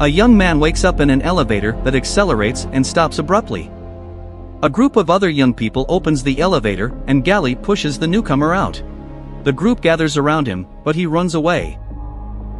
A young man wakes up in an elevator that accelerates and stops abruptly. A group of other young people opens the elevator, and Glade pushes the newcomer out. The group gathers around him, but he runs away.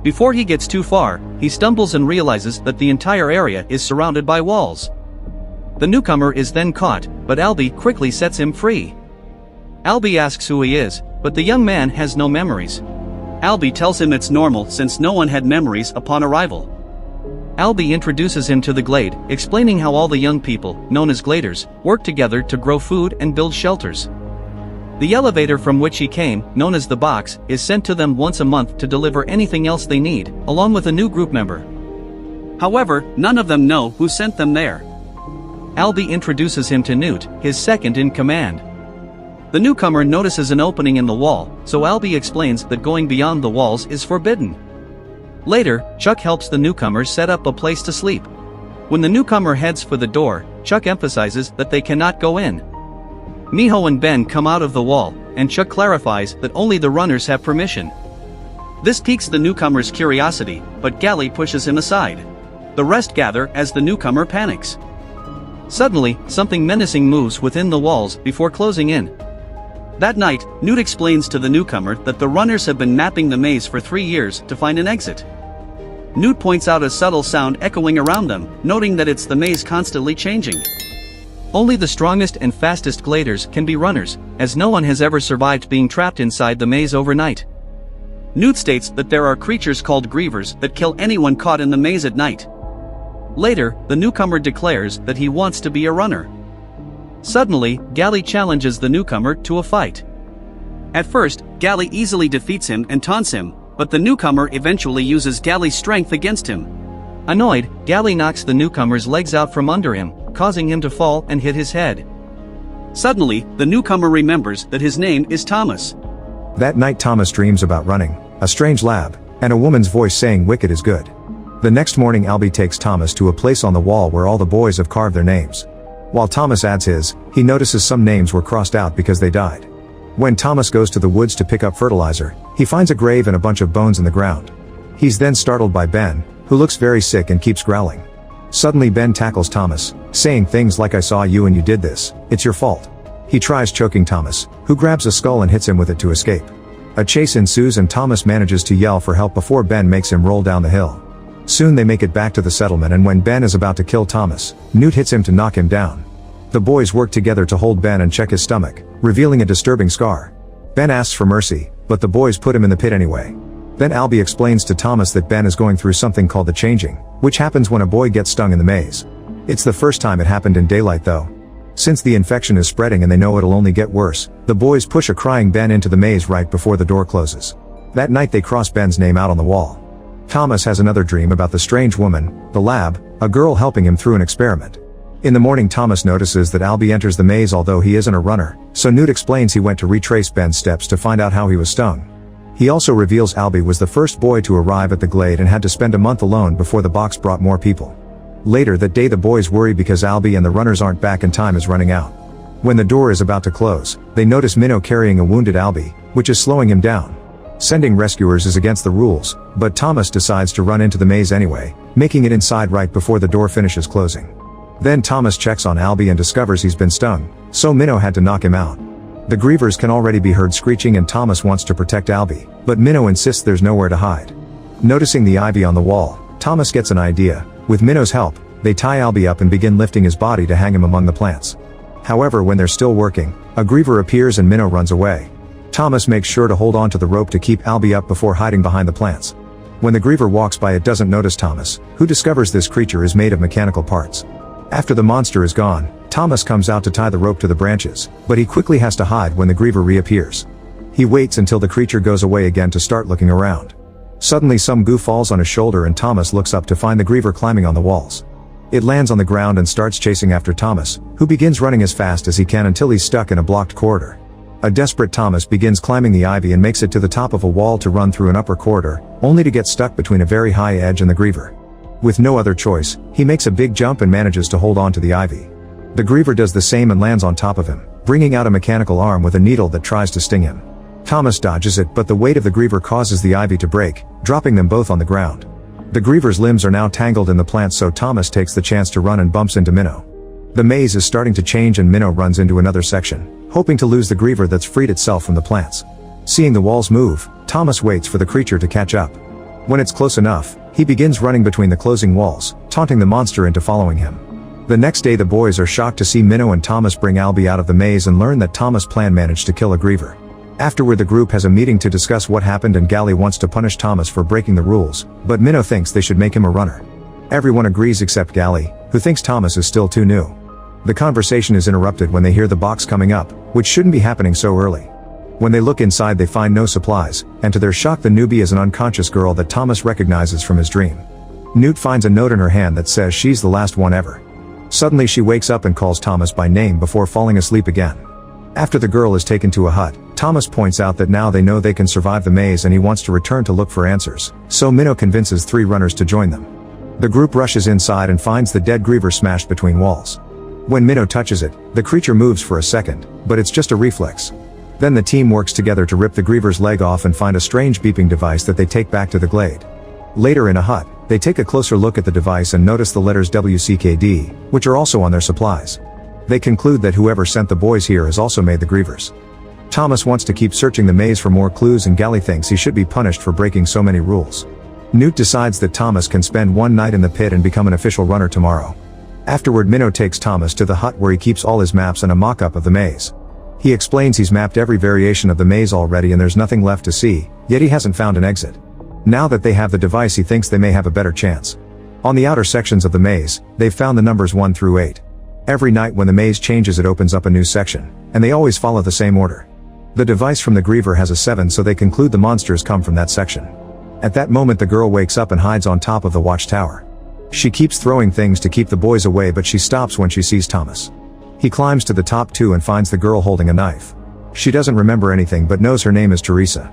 Before he gets too far, he stumbles and realizes that the entire area is surrounded by walls. The newcomer is then caught, but Albie quickly sets him free. Albie asks who he is, but the young man has no memories. Albie tells him it's normal since no one had memories upon arrival. Albie introduces him to the Glade, explaining how all the young people, known as Gladers, work together to grow food and build shelters. The elevator from which he came, known as the box, is sent to them once a month to deliver anything else they need, along with a new group member. However, none of them know who sent them there. Albie introduces him to Newt, his second in command. The newcomer notices an opening in the wall, so Albie explains that going beyond the walls is forbidden. Later, Chuck helps the newcomer set up a place to sleep. When the newcomer heads for the door, Chuck emphasizes that they cannot go in. Miho and Ben come out of the wall, and Chuck clarifies that only the runners have permission. This piques the newcomer's curiosity, but Glade pushes him aside. The rest gather as the newcomer panics. Suddenly, something menacing moves within the walls before closing in. That night, Newt explains to the newcomer that the runners have been mapping the maze for 3 years to find an exit. Newt points out a subtle sound echoing around them, noting that it's the maze constantly changing. Only the strongest and fastest Gladers can be runners, as no one has ever survived being trapped inside the maze overnight. Newt states that there are creatures called grievers that kill anyone caught in the maze at night. Later, the newcomer declares that he wants to be a runner. Suddenly, Glade challenges the newcomer to a fight. At first, Glade easily defeats him and taunts him, but the newcomer eventually uses Glade's strength against him. Annoyed, Glade knocks the newcomer's legs out from under him, causing him to fall and hit his head. Suddenly, the newcomer remembers that his name is Thomas. That night Thomas dreams about running, a strange lab, and a woman's voice saying wicked is good. The next morning Albie takes Thomas to a place on the wall where all the boys have carved their names. While Thomas adds his, he notices some names were crossed out because they died. When Thomas goes to the woods to pick up fertilizer, he finds a grave and a bunch of bones in the ground. He's then startled by Ben, who looks very sick and keeps growling. Suddenly Ben tackles Thomas, saying things like I saw you and you did this, it's your fault. He tries choking Thomas, who grabs a skull and hits him with it to escape. A chase ensues and Thomas manages to yell for help before Ben makes him roll down the hill. Soon they make it back to the settlement, and when Ben is about to kill Thomas, Newt hits him to knock him down. The boys work together to hold Ben and check his stomach, revealing a disturbing scar. Ben asks for mercy, but the boys put him in the pit anyway. Then Albie explains to Thomas that Ben is going through something called the changing, which happens when a boy gets stung in the maze. It's the first time it happened in daylight though. Since the infection is spreading and they know it'll only get worse, the boys push a crying Ben into the maze right before the door closes. That night they cross Ben's name out on the wall. Thomas has another dream about the strange woman, the lab, a girl helping him through an experiment. In the morning Thomas notices that Albie enters the maze although he isn't a runner, so Newt explains he went to retrace Ben's steps to find out how he was stung. He also reveals Albie was the first boy to arrive at the Glade and had to spend a month alone before the box brought more people. Later that day the boys worry because Albie and the runners aren't back and time is running out. When the door is about to close, they notice Minnow carrying a wounded Albie, which is slowing him down. Sending rescuers is against the rules, but Thomas decides to run into the maze anyway, making it inside right before the door finishes closing. Then Thomas checks on Albie and discovers he's been stung, so Minnow had to knock him out. The grievers can already be heard screeching and Thomas wants to protect Albie, but Minnow insists there's nowhere to hide. Noticing the ivy on the wall, Thomas gets an idea. With Minnow's help, they tie Albie up and begin lifting his body to hang him among the plants. However, when they're still working, a griever appears and Minnow runs away. Thomas makes sure to hold on to the rope to keep Albie up before hiding behind the plants. When the griever walks by it doesn't notice Thomas, who discovers this creature is made of mechanical parts. After the monster is gone, Thomas comes out to tie the rope to the branches, but he quickly has to hide when the griever reappears. He waits until the creature goes away again to start looking around. Suddenly some goo falls on his shoulder and Thomas looks up to find the griever climbing on the walls. It lands on the ground and starts chasing after Thomas, who begins running as fast as he can until he's stuck in a blocked corridor. A desperate Thomas begins climbing the ivy and makes it to the top of a wall to run through an upper corridor, only to get stuck between a very high edge and the griever. With no other choice, he makes a big jump and manages to hold on to the ivy. The griever does the same and lands on top of him, bringing out a mechanical arm with a needle that tries to sting him. Thomas dodges it, but the weight of the griever causes the ivy to break, dropping them both on the ground. The Griever's limbs are now tangled in the plants, so Thomas takes the chance to run and bumps into Minnow. The maze is starting to change and Minnow runs into another section, hoping to lose the Griever that's freed itself from the plants. Seeing the walls move, Thomas waits for the creature to catch up. When it's close enough, he begins running between the closing walls, taunting the monster into following him. The next day the boys are shocked to see Minnow and Thomas bring Albie out of the maze and learn that Thomas' plan managed to kill a Griever. Afterward the group has a meeting to discuss what happened and Glade wants to punish Thomas for breaking the rules, but Minnow thinks they should make him a runner. Everyone agrees except Glade, who thinks Thomas is still too new. The conversation is interrupted when they hear the box coming up, which shouldn't be happening so early. When they look inside they find no supplies, and to their shock the newbie is an unconscious girl that Thomas recognizes from his dream. Newt finds a note in her hand that says she's the last one ever. Suddenly she wakes up and calls Thomas by name before falling asleep again. After the girl is taken to a hut, Thomas points out that now they know they can survive the maze and he wants to return to look for answers, so Minnow convinces 3 runners to join them. The group rushes inside and finds the dead Griever smashed between walls. When Minnow touches it, the creature moves for a second, but it's just a reflex. Then the team works together to rip the Griever's leg off and find a strange beeping device that they take back to the Glade. Later in a hut, they take a closer look at the device and notice the letters WCKD, which are also on their supplies. They conclude that whoever sent the boys here has also made the Grievers. Thomas wants to keep searching the maze for more clues and Glade thinks he should be punished for breaking so many rules. Newt decides that Thomas can spend one night in the pit and become an official runner tomorrow. Afterward Minnow takes Thomas to the hut where he keeps all his maps and a mock-up of the maze. He explains he's mapped every variation of the maze already and there's nothing left to see, yet he hasn't found an exit. Now that they have the device he thinks they may have a better chance. On the outer sections of the maze, they've found the numbers 1 through 8. Every night when the maze changes it opens up a new section, and they always follow the same order. The device from the Griever has a 7 so they conclude the monsters come from that section. At that moment the girl wakes up and hides on top of the watchtower. She keeps throwing things to keep the boys away but she stops when she sees Thomas. He climbs to the top 2 and finds the girl holding a knife. She doesn't remember anything but knows her name is Teresa.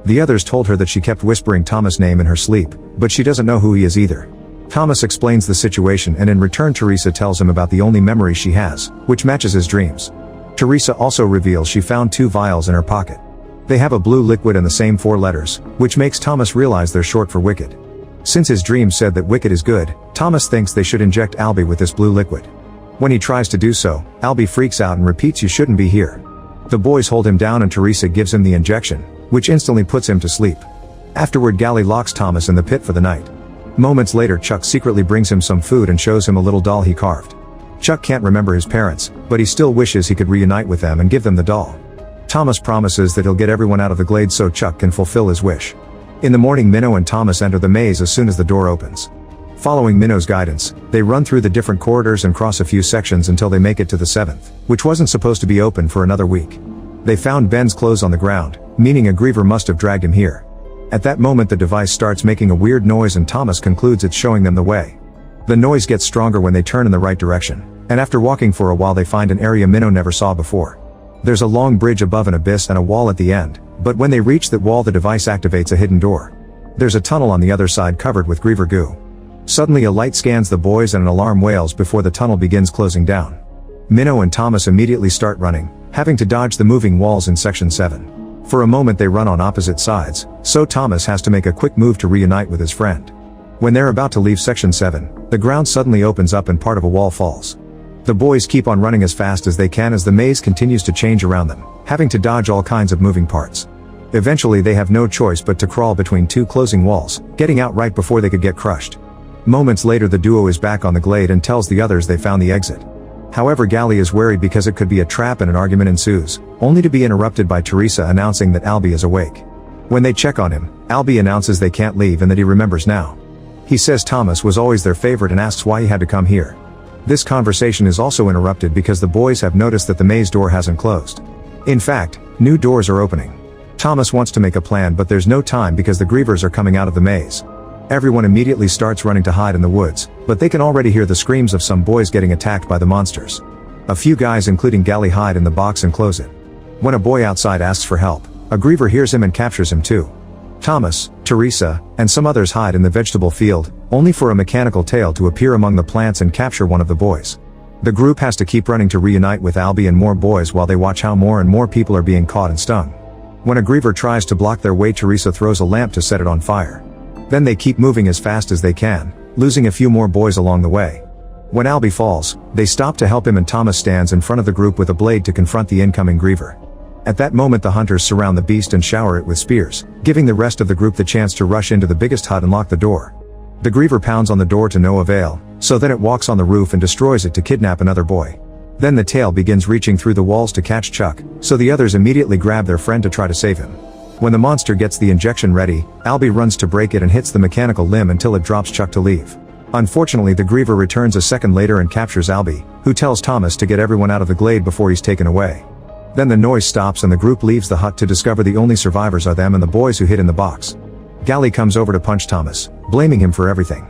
The others told her that she kept whispering Thomas' name in her sleep, but she doesn't know who he is either. Thomas explains the situation and in return Teresa tells him about the only memory she has, which matches his dreams. Teresa also reveals she found 2 vials in her pocket. They have a blue liquid and the same 4 letters, which makes Thomas realize they're short for wicked. Since his dream said that wicked is good, Thomas thinks they should inject Albie with this blue liquid. When he tries to do so, Albie freaks out and repeats you shouldn't be here. The boys hold him down and Teresa gives him the injection, which instantly puts him to sleep. Afterward Glade locks Thomas in the pit for the night. Moments later Chuck secretly brings him some food and shows him a little doll he carved. Chuck can't remember his parents, but he still wishes he could reunite with them and give them the doll. Thomas promises that he'll get everyone out of the Glade so Chuck can fulfill his wish. In the morning Minnow and Thomas enter the maze as soon as the door opens. Following Minnow's guidance, they run through the different corridors and cross a few sections until they make it to the 7th, which wasn't supposed to be open for another week. They found Ben's clothes on the ground, meaning a Griever must have dragged him here. At that moment the device starts making a weird noise and Thomas concludes it's showing them the way. The noise gets stronger when they turn in the right direction, and after walking for a while they find an area Minnow never saw before. There's a long bridge above an abyss and a wall at the end, but when they reach that wall the device activates a hidden door. There's a tunnel on the other side covered with Griever goo. Suddenly a light scans the boys and an alarm wails before the tunnel begins closing down. Minnow and Thomas immediately start running, having to dodge the moving walls in section 7. For a moment they run on opposite sides, so Thomas has to make a quick move to reunite with his friend. When they're about to leave section 7, the ground suddenly opens up and part of a wall falls. The boys keep on running as fast as they can as the maze continues to change around them, having to dodge all kinds of moving parts. Eventually they have no choice but to crawl between 2 closing walls, getting out right before they could get crushed. Moments later the duo is back on the Glade and tells the others they found the exit. However Glade is worried because it could be a trap and an argument ensues, only to be interrupted by Teresa announcing that Albie is awake. When they check on him, Albie announces they can't leave and that he remembers now. He says Thomas was always their favorite and asks why he had to come here. This conversation is also interrupted because the boys have noticed that the maze door hasn't closed. In fact, new doors are opening. Thomas wants to make a plan but there's no time because the Grievers are coming out of the maze. Everyone immediately starts running to hide in the woods, but they can already hear the screams of some boys getting attacked by the monsters. A few guys including Glade hide in the box and close it. When a boy outside asks for help, a Griever hears him and captures him too. Thomas, Teresa, and some others hide in the vegetable field, only for a mechanical tail to appear among the plants and capture one of the boys. The group has to keep running to reunite with Albie and more boys while they watch how more and more people are being caught and stung. When a Griever tries to block their way Teresa throws a lamp to set it on fire. Then they keep moving as fast as they can, losing a few more boys along the way. When Albie falls, they stop to help him and Thomas stands in front of the group with a blade to confront the incoming griever. At that moment the hunters surround the beast and shower it with spears, giving the rest of the group the chance to rush into the biggest hut and lock the door. The griever pounds on the door to no avail, so then it walks on the roof and destroys it to kidnap another boy. Then the tail begins reaching through the walls to catch Chuck, so the others immediately grab their friend to try to save him. When the monster gets the injection ready, Albie runs to break it and hits the mechanical limb until it drops Chuck to leave. Unfortunately the griever returns a second later and captures Albie, who tells Thomas to get everyone out of the glade before he's taken away. Then the noise stops and the group leaves the hut to discover the only survivors are them and the boys who hid in the box. Glade comes over to punch Thomas, blaming him for everything.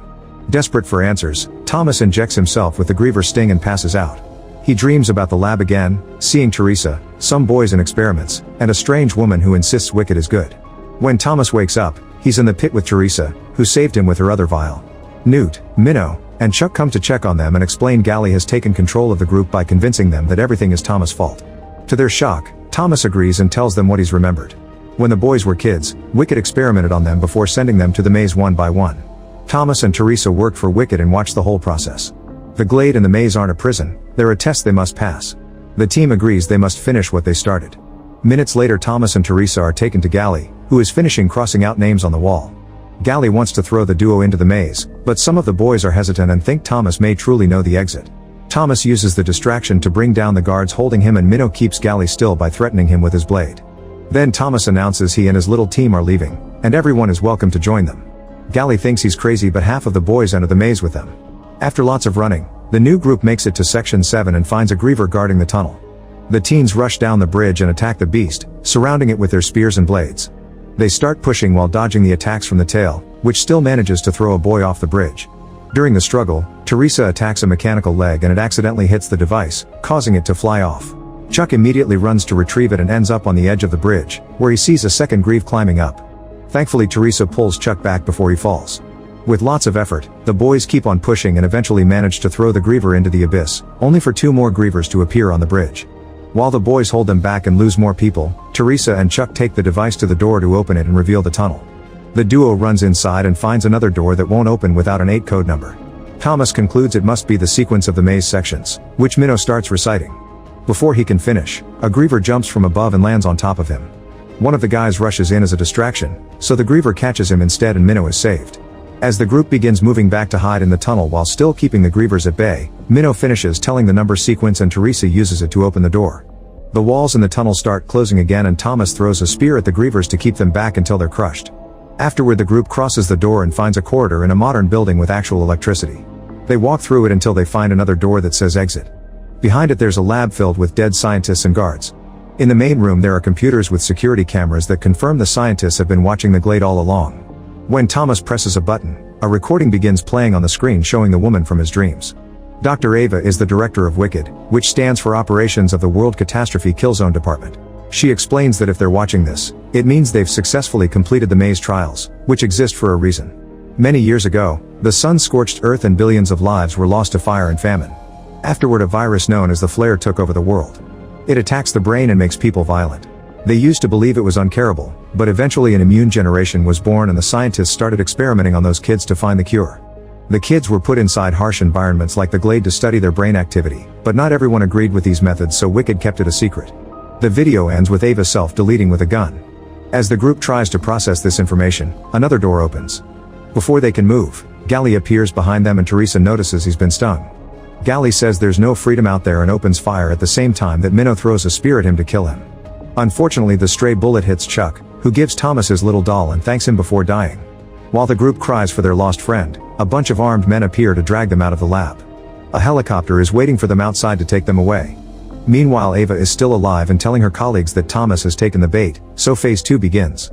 Desperate for answers, Thomas injects himself with the griever's sting and passes out. He dreams about the lab again, seeing Teresa, some boys and experiments, and a strange woman who insists Wicked is good. When Thomas wakes up, he's in the pit with Teresa, who saved him with her other vial. Newt, Minnow, and Chuck come to check on them and explain Glade has taken control of the group by convincing them that everything is Thomas' fault. To their shock, Thomas agrees and tells them what he's remembered. When the boys were kids, Wicked experimented on them before sending them to the maze one by one. Thomas and Teresa worked for Wicked and watched the whole process. The Glade and the maze aren't a prison, they're a test they must pass. The team agrees they must finish what they started. Minutes later Thomas and Teresa are taken to Glade, who is finishing crossing out names on the wall. Glade wants to throw the duo into the maze, but some of the boys are hesitant and think Thomas may truly know the exit. Thomas uses the distraction to bring down the guards holding him and Minnow keeps Glade still by threatening him with his blade. Then Thomas announces he and his little team are leaving, and everyone is welcome to join them. Glade thinks he's crazy but half of the boys enter the maze with them. After lots of running, the new group makes it to Section 7 and finds a griever guarding the tunnel. The teens rush down the bridge and attack the beast, surrounding it with their spears and blades. They start pushing while dodging the attacks from the tail, which still manages to throw a boy off the bridge. During the struggle, Teresa attacks a mechanical leg and it accidentally hits the device, causing it to fly off. Chuck immediately runs to retrieve it and ends up on the edge of the bridge, where he sees a second grieve climbing up. Thankfully Teresa pulls Chuck back before he falls. With lots of effort, the boys keep on pushing and eventually manage to throw the griever into the abyss, only for two more grievers to appear on the bridge. While the boys hold them back and lose more people, Teresa and Chuck take the device to the door to open it and reveal the tunnel. The duo runs inside and finds another door that won't open without an 8 code number. Thomas concludes it must be the sequence of the maze sections, which Minnow starts reciting. Before he can finish, a griever jumps from above and lands on top of him. One of the guys rushes in as a distraction, so the griever catches him instead and Minnow is saved. As the group begins moving back to hide in the tunnel while still keeping the grievers at bay, Minnow finishes telling the number sequence and Teresa uses it to open the door. The walls in the tunnel start closing again and Thomas throws a spear at the grievers to keep them back until they're crushed. Afterward the group crosses the door and finds a corridor in a modern building with actual electricity. They walk through it until they find another door that says exit. Behind it there's a lab filled with dead scientists and guards. In the main room there are computers with security cameras that confirm the scientists have been watching the Glade all along. When Thomas presses a button, a recording begins playing on the screen showing the woman from his dreams. Dr. Ava is the director of Wicked, which stands for Operations of the World Catastrophe Kill Zone Department. She explains that if they're watching this, it means they've successfully completed the maze trials, which exist for a reason. Many years ago, the sun scorched Earth and billions of lives were lost to fire and famine. Afterward a virus known as the flare took over the world. It attacks the brain and makes people violent. They used to believe it was uncurable, but eventually an immune generation was born and the scientists started experimenting on those kids to find the cure. The kids were put inside harsh environments like the Glade to study their brain activity, but not everyone agreed with these methods so Wicked kept it a secret. The video ends with Ava self-deleting with a gun. As the group tries to process this information, another door opens. Before they can move, Glade appears behind them and Teresa notices he's been stung. Glade says there's no freedom out there and opens fire at the same time that Minnow throws a spear at him to kill him. Unfortunately the stray bullet hits Chuck, who gives Thomas his little doll and thanks him before dying. While the group cries for their lost friend, a bunch of armed men appear to drag them out of the lab. A helicopter is waiting for them outside to take them away. Meanwhile Ava is still alive and telling her colleagues that Thomas has taken the bait, so phase 2 begins.